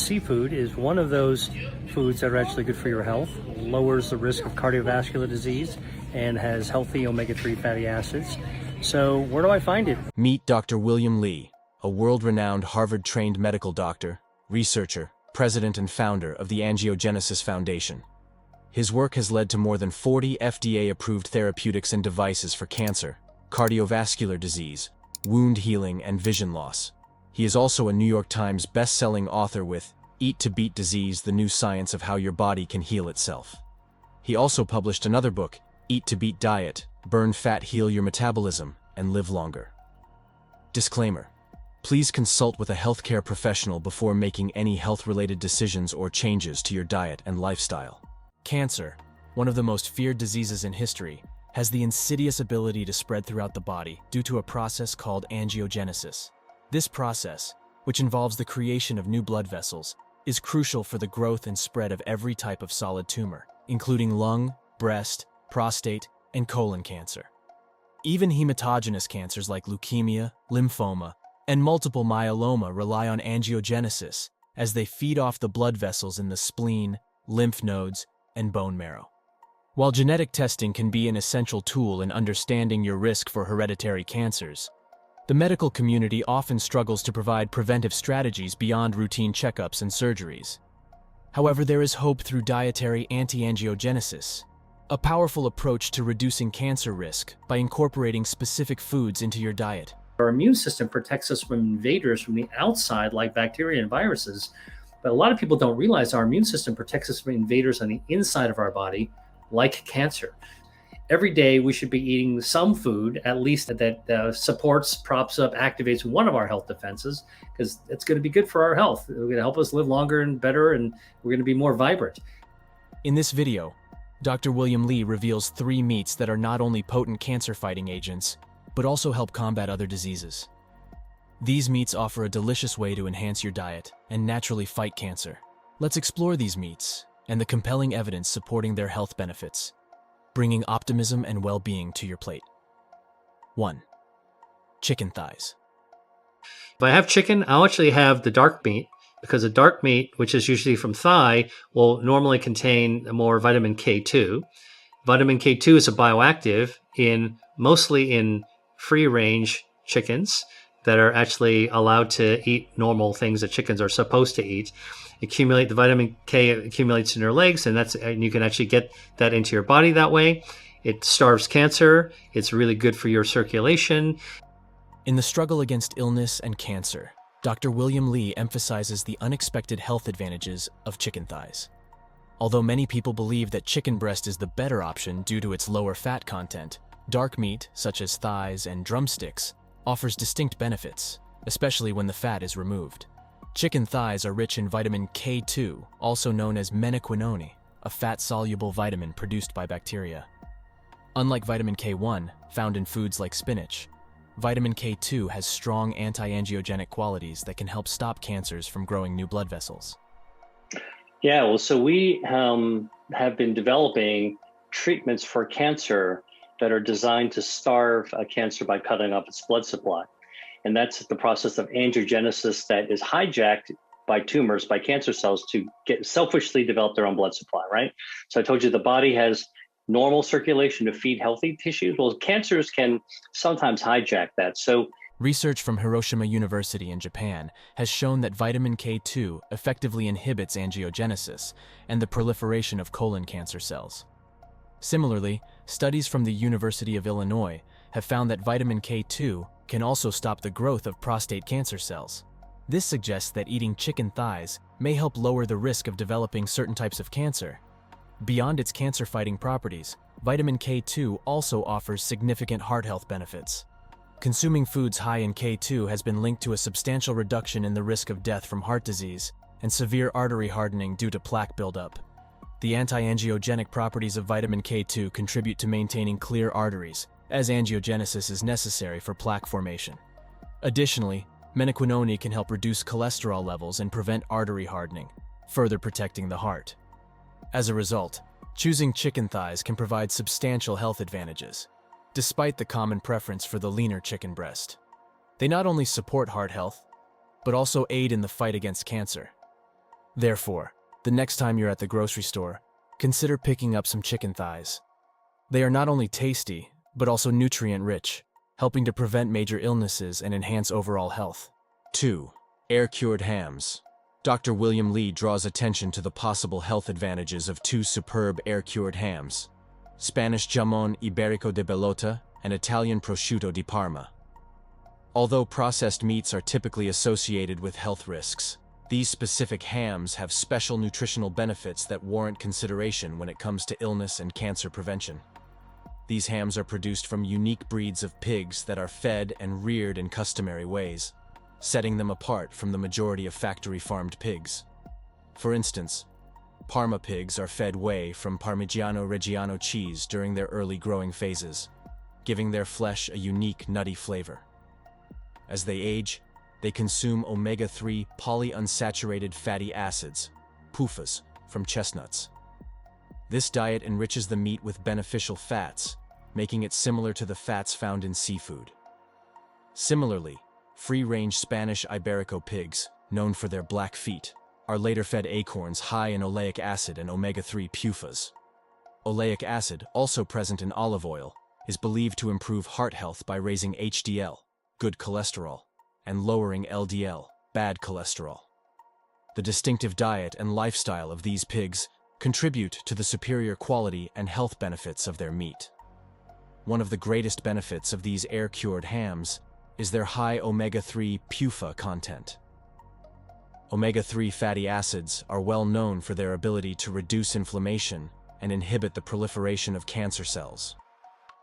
seafood is one of those foods that are actually good for your health, lowers the risk of cardiovascular disease, and has healthy omega-3 fatty acids. So where do I find it? Meet Dr. William Li, a world-renowned Harvard-trained medical doctor, researcher, president and founder of the Angiogenesis Foundation. His work has led to more than 40 FDA-approved therapeutics and devices for cancer, cardiovascular disease, wound healing, and vision loss. He is also a New York Times best-selling author with Eat to Beat Disease: The New Science of How Your Body Can Heal Itself. He also published another book, Eat to Beat Diet: Burn Fat, Heal Your Metabolism, and Live Longer. Disclaimer: please consult with a healthcare professional before making any health-related decisions or changes to your diet and lifestyle. Cancer, one of the most feared diseases in history, has the insidious ability to spread throughout the body due to a process called angiogenesis. This process, which involves the creation of new blood vessels, is crucial for the growth and spread of every type of solid tumor, including lung, breast, prostate, and colon cancer. Even hematogenous cancers like leukemia, lymphoma, and multiple myeloma rely on angiogenesis as they feed off the blood vessels in the spleen, lymph nodes, and bone marrow. While genetic testing can be an essential tool in understanding your risk for hereditary cancers, the medical community often struggles to provide preventive strategies beyond routine checkups and surgeries. However, there is hope through dietary anti-angiogenesis, a powerful approach to reducing cancer risk by incorporating specific foods into your diet. Our immune system protects us from invaders from the outside, like bacteria and viruses. But a lot of people don't realize our immune system protects us from invaders on the inside of our body, like cancer. Every day we should be eating some food, at least that supports, props up, activates one of our health defenses, because it's going to be good for our health. It's going to help us live longer and better, and we're going to be more vibrant. In this video, Dr. William Li reveals 3 meats that are not only potent cancer-fighting agents, but also help combat other diseases. These meats offer a delicious way to enhance your diet and naturally fight cancer. Let's explore these meats and the compelling evidence supporting their health benefits, bringing optimism and well-being to your plate. 1. Chicken thighs. If I have chicken, I'll actually have the dark meat, because the dark meat, which is usually from thigh, will normally contain more vitamin K2. Vitamin K2 is a bioactive mostly in free-range chickens that are actually allowed to eat normal things that chickens are supposed to eat. The vitamin K accumulates in their legs, and you can actually get that into your body that way. It starves cancer. It's really good for your circulation. In the struggle against illness and cancer, Dr. William Li emphasizes the unexpected health advantages of chicken thighs. Although many people believe that chicken breast is the better option due to its lower fat content, dark meat, such as thighs and drumsticks, offers distinct benefits, especially when the fat is removed. Chicken thighs are rich in vitamin K2, also known as menaquinone, a fat-soluble vitamin produced by bacteria. Unlike vitamin K1, found in foods like spinach, vitamin K2 has strong anti-angiogenic qualities that can help stop cancers from growing new blood vessels. Yeah, well, so we have been developing treatments for cancer that are designed to starve cancer by cutting off its blood supply. And that's the process of angiogenesis that is hijacked by tumors, by cancer cells, to selfishly develop their own blood supply, right? So I told you the body has normal circulation to feed healthy tissues. Well, cancers can sometimes hijack that. So research from Hiroshima University in Japan has shown that vitamin K2 effectively inhibits angiogenesis and the proliferation of colon cancer cells. Similarly, studies from the University of Illinois have found that vitamin K2 can also stop the growth of prostate cancer cells. This suggests that eating chicken thighs may help lower the risk of developing certain types of cancer. Beyond its cancer-fighting properties, vitamin K2 also offers significant heart health benefits. Consuming foods high in K2 has been linked to a substantial reduction in the risk of death from heart disease and severe artery hardening due to plaque buildup. The anti-angiogenic properties of vitamin K2 contribute to maintaining clear arteries, as angiogenesis is necessary for plaque formation. Additionally, menaquinone can help reduce cholesterol levels and prevent artery hardening, further protecting the heart. As a result, choosing chicken thighs can provide substantial health advantages, despite the common preference for the leaner chicken breast. They not only support heart health, but also aid in the fight against cancer. Therefore, the next time you're at the grocery store, consider picking up some chicken thighs. They are not only tasty, but also nutrient-rich, helping to prevent major illnesses and enhance overall health. 2. Air-cured hams. Dr. William Lee draws attention to the possible health advantages of two superb air-cured hams, Spanish jamón ibérico de bellota and Italian prosciutto di Parma. Although processed meats are typically associated with health risks, these specific hams have special nutritional benefits that warrant consideration when it comes to illness and cancer prevention. These hams are produced from unique breeds of pigs that are fed and reared in customary ways, setting them apart from the majority of factory-farmed pigs. For instance, Parma pigs are fed whey from Parmigiano Reggiano cheese during their early growing phases, giving their flesh a unique nutty flavor. As they age, they consume omega-3 polyunsaturated fatty acids, PUFAs, from chestnuts. This diet enriches the meat with beneficial fats, making it similar to the fats found in seafood. Similarly, free-range Spanish Iberico pigs, known for their black feet, are later fed acorns high in oleic acid and omega-3 PUFAs. Oleic acid, also present in olive oil, is believed to improve heart health by raising HDL, good cholesterol, and lowering LDL, bad cholesterol. The distinctive diet and lifestyle of these pigs contribute to the superior quality and health benefits of their meat. One of the greatest benefits of these air-cured hams is their high omega-3 PUFA content. Omega-3 fatty acids are well known for their ability to reduce inflammation and inhibit the proliferation of cancer cells.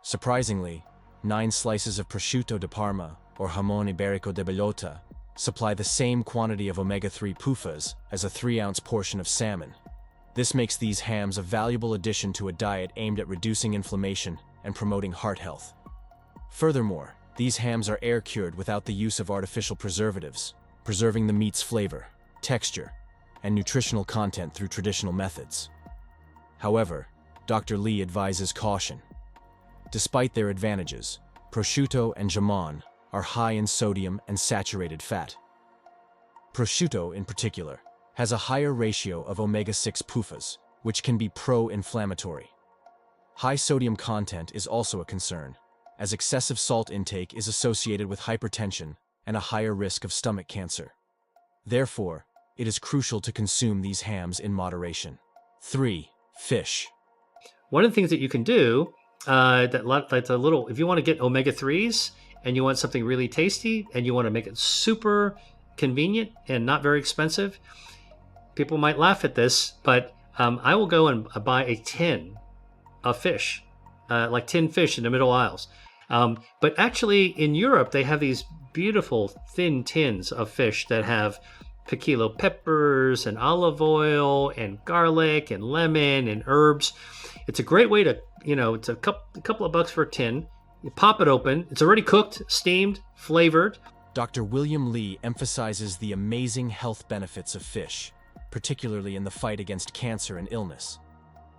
Surprisingly, 9 slices of prosciutto di Parma, or jamón ibérico de bellota, supply the same quantity of omega-3 PUFAs as a 3-ounce portion of salmon. This makes these hams a valuable addition to a diet aimed at reducing inflammation and promoting heart health. Furthermore, these hams are air-cured without the use of artificial preservatives, preserving the meat's flavor, texture, and nutritional content through traditional methods. However, Dr. Lee advises caution. Despite their advantages, prosciutto and jamón are high in sodium and saturated fat. Prosciutto, in particular, has a higher ratio of omega-6 PUFAs, which can be pro-inflammatory. High sodium content is also a concern, as excessive salt intake is associated with hypertension and a higher risk of stomach cancer. Therefore, it is crucial to consume these hams in moderation. 3. Fish. One of the things that you can do, that's a little, if you want to get omega-3s and you want something really tasty and you want to make it super convenient and not very expensive, people might laugh at this, but I will go and buy a tin of fish, like tin fish in the middle aisles. But actually in Europe, they have these beautiful thin tins of fish that have piquillo peppers and olive oil and garlic and lemon and herbs. It's a great way to, it's a couple of bucks for a tin. You pop it open. It's already cooked, steamed, flavored. Dr. William Lee emphasizes the amazing health benefits of fish, particularly in the fight against cancer and illness.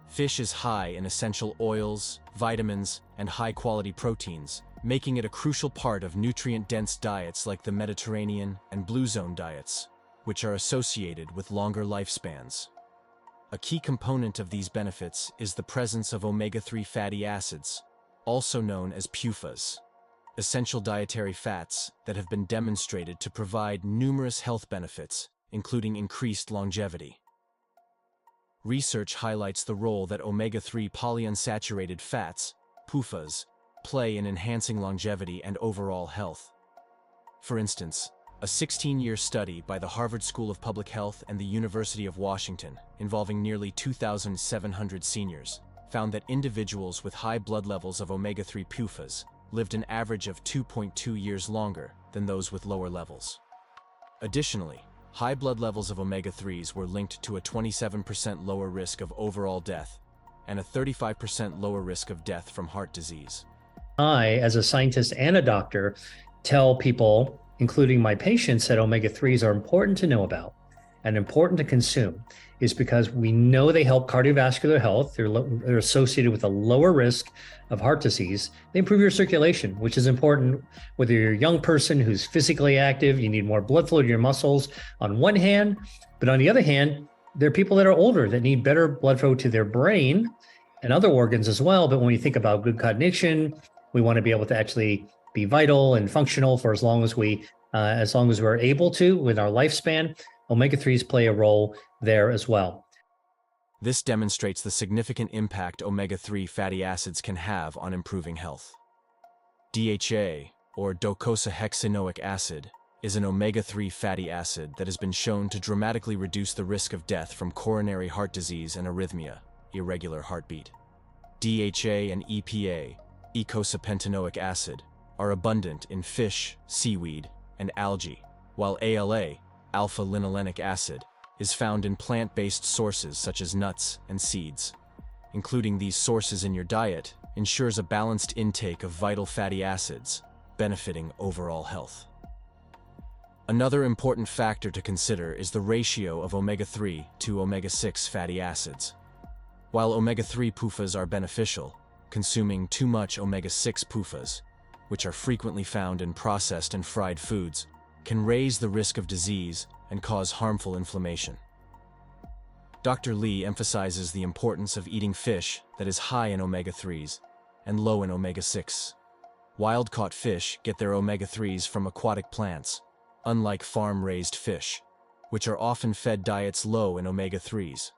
Fish is high in essential oils, vitamins, and high-quality proteins, making it a crucial part of nutrient-dense diets like the Mediterranean and Blue Zone diets, which are associated with longer lifespans. A key component of these benefits is the presence of omega-3 fatty acids, also known as PUFAs, essential dietary fats that have been demonstrated to provide numerous health benefits, including increased longevity. Research highlights the role that omega-3 polyunsaturated fats, PUFAs, play in enhancing longevity and overall health. For instance, a 16-year study by the Harvard School of Public Health and the University of Washington, involving nearly 2,700 seniors, found that individuals with high blood levels of omega-3 PUFAs lived an average of 2.2 years longer than those with lower levels. Additionally, high blood levels of omega-3s were linked to a 27% lower risk of overall death and a 35% lower risk of death from heart disease. I, as a scientist and a doctor, tell people, including my patients, that omega-3s are important to know about. and important to consume is because we know they help cardiovascular health. They're associated with a lower risk of heart disease. They improve your circulation, which is important whether you're a young person who's physically active, you need more blood flow to your muscles on one hand, but on the other hand, there are people that are older that need better blood flow to their brain and other organs as well. But when we think about good cognition, we want to be able to actually be vital and functional for as long as we're able to with our lifespan. Omega-3s play a role there as well. This demonstrates the significant impact omega-3 fatty acids can have on improving health. DHA, or docosahexaenoic acid, is an omega-3 fatty acid that has been shown to dramatically reduce the risk of death from coronary heart disease and arrhythmia, irregular heartbeat. DHA and EPA, eicosapentaenoic acid, are abundant in fish, seaweed, and algae, while ALA, alpha-linolenic acid, is found in plant-based sources such as nuts and seeds. Including these sources in your diet ensures a balanced intake of vital fatty acids, benefiting overall health. Another important factor to consider is the ratio of omega-3 to omega-6 fatty acids. While omega-3 PUFAs are beneficial, consuming too much omega-6 PUFAs, which are frequently found in processed and fried foods, can raise the risk of disease and cause harmful inflammation. Dr. Lee emphasizes the importance of eating fish that is high in omega-3s and low in omega-6. Wild-caught fish get their omega-3s from aquatic plants, unlike farm-raised fish, which are often fed diets low in omega-3s.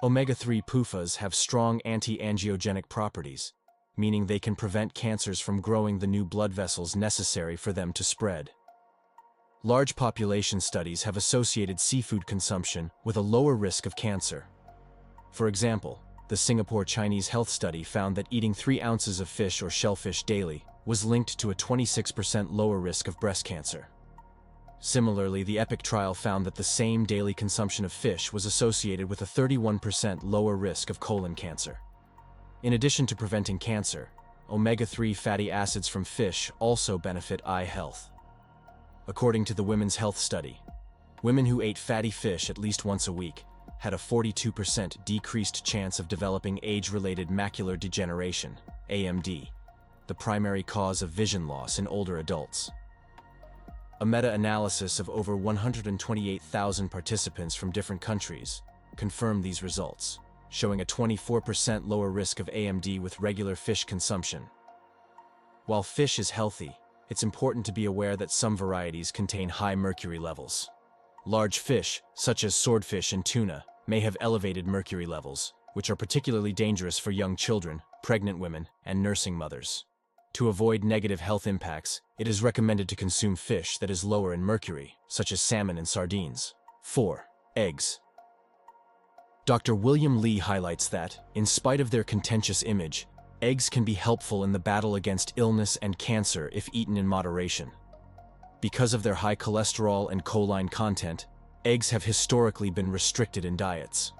Omega-3 PUFAs have strong anti-angiogenic properties, meaning they can prevent cancers from growing the new blood vessels necessary for them to spread. Large population studies have associated seafood consumption with a lower risk of cancer. For example, the Singapore Chinese Health Study found that eating 3 ounces of fish or shellfish daily was linked to a 26% lower risk of breast cancer. Similarly, the EPIC trial found that the same daily consumption of fish was associated with a 31% lower risk of colon cancer. In addition to preventing cancer, omega-3 fatty acids from fish also benefit eye health. According to the Women's Health Study, women who ate fatty fish at least once a week had a 42% decreased chance of developing age-related macular degeneration, AMD, the primary cause of vision loss in older adults. A meta-analysis of over 128,000 participants from different countries confirmed these results, showing a 24% lower risk of AMD with regular fish consumption. While fish is healthy, it's important to be aware that some varieties contain high mercury levels. Large fish, such as swordfish and tuna, may have elevated mercury levels, which are particularly dangerous for young children, pregnant women, and nursing mothers. To avoid negative health impacts, it is recommended to consume fish that is lower in mercury, such as salmon and sardines. 4. Eggs. Dr. William Lee highlights that, in spite of their contentious image, eggs can be helpful in the battle against illness and cancer if eaten in moderation. Because of their high cholesterol and choline content, eggs have historically been restricted in diets.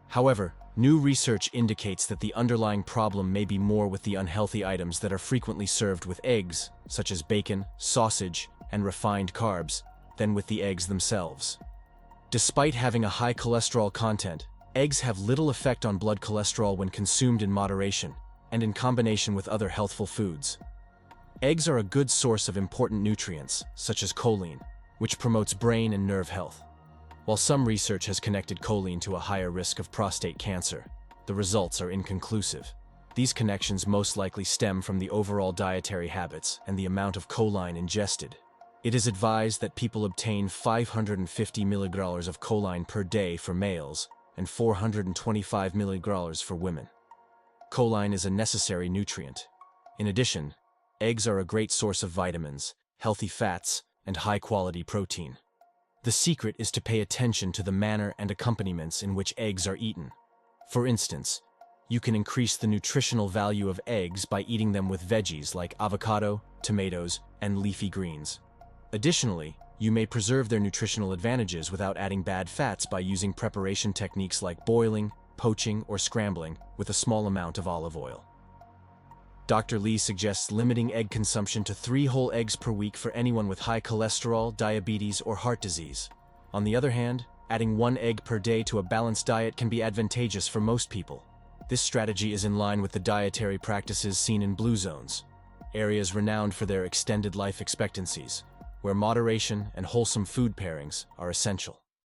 However, new research indicates that the underlying problem may be more with the unhealthy items that are frequently served with eggs, such as bacon, sausage, and refined carbs, than with the eggs themselves. Despite having a high cholesterol content, eggs have little effect on blood cholesterol when consumed in moderation and in combination with other healthful foods. Eggs are a good source of important nutrients, such as choline, which promotes brain and nerve health. While some research has connected choline to a higher risk of prostate cancer, the results are inconclusive. These connections most likely stem from the overall dietary habits and the amount of choline ingested. It is advised that people obtain 550 milligrams of choline per day for males and 425 milligrams for women. Choline is a necessary nutrient. In addition, eggs are a great source of vitamins, healthy fats, and high-quality protein. The secret is to pay attention to the manner and accompaniments in which eggs are eaten. For instance, you can increase the nutritional value of eggs by eating them with veggies like avocado, tomatoes, and leafy greens. Additionally, you may preserve their nutritional advantages without adding bad fats by using preparation techniques like boiling, poaching, or scrambling with a small amount of olive oil. Dr. Lee suggests limiting egg consumption to 3 whole eggs per week for anyone with high cholesterol, diabetes, or heart disease. On the other hand, Adding 1 egg per day to a balanced diet can be advantageous for most people. This strategy is in line with the dietary practices seen in blue zones, areas renowned for their extended life expectancies, where moderation and wholesome food pairings are essential.